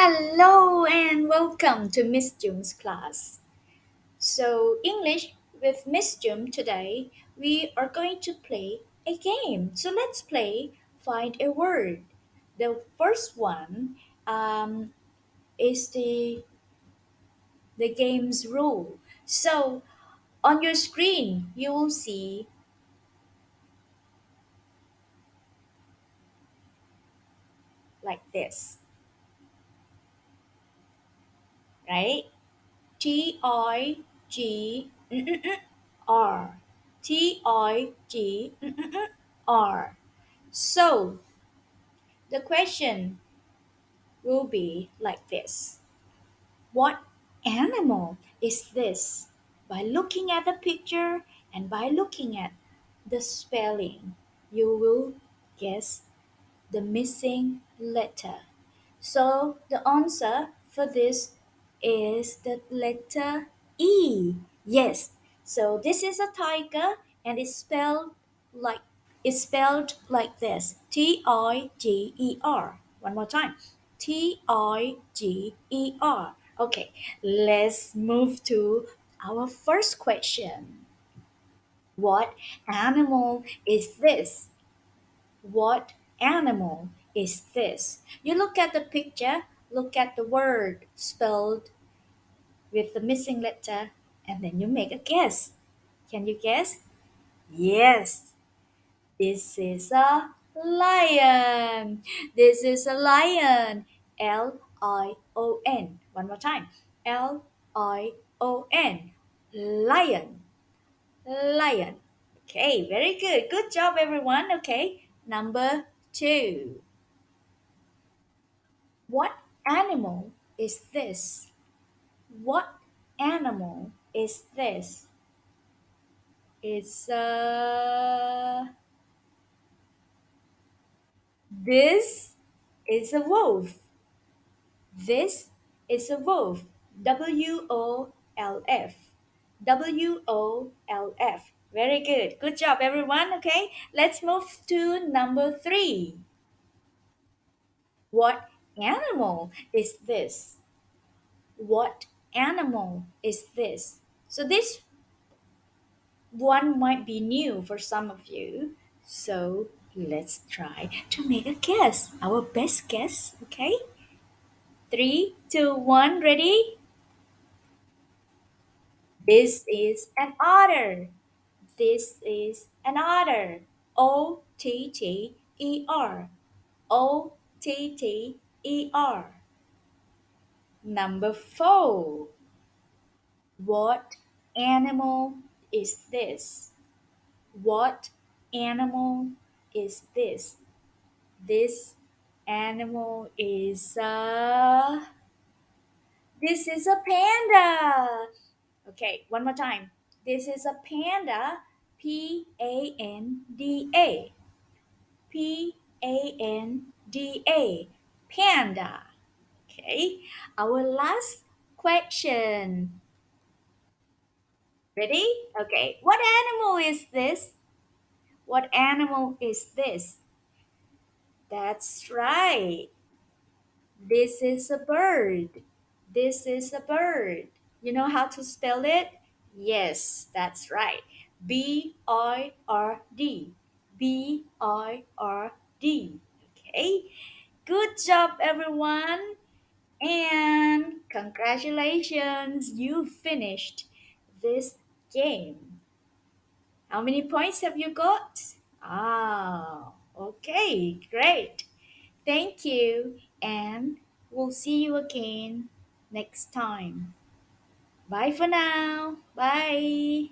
Hello and welcome to Miss Jung's class. So, English with Miss Jung today, we are going to play a game. So, let's play Find a Word. The first one is the game's rule. So, on your screen, you will see like this, right? TIGR. TIGR. So the question will be like this: what animal is this? By looking at the picture and by looking at the spelling, you will guess the missing letter. So the answer for this is the letter E. Yes. So this is a tiger and like it's spelled like this. Tiger. One more time. Tiger. Okay, let's move to our first question. What animal is this? What animal is this? You look at the picture, look at the word spelled with the missing letter, and then you make a guess. Can you guess? Yes, this is a lion. This is a lion. Lion. One more time. Lion. Lion. Lion. Okay, very good. Good job, everyone. Okay, number two. What animal is this? What animal is this? It's this is a wolf. This is a wolf. WOLF. WOLF. Very good. Good job, everyone. Okay, let's move to number three. What animal is this? What animal is this? So this one might be new for some of you. So let's try to make a guess. Our best guess, okay? Three, two, one, ready? This is an otter. This is an otter. OTTER. OTTER. Number four. What animal is this? What animal is this? This animal is this is a panda. Okay, one more time. This is a panda. Panda. Panda. Panda. Okay, our last question. Ready? Okay, what animal is this? What animal is this? That's right. This is a bird. This is a bird. You know how to spell it? Yes, that's right. BIRD. BIRD. Okay. Good job, everyone. And congratulations, you finished this game. How many points have you got? Ah, okay, great. Thank you, and we'll see you again next time. Bye for now. Bye.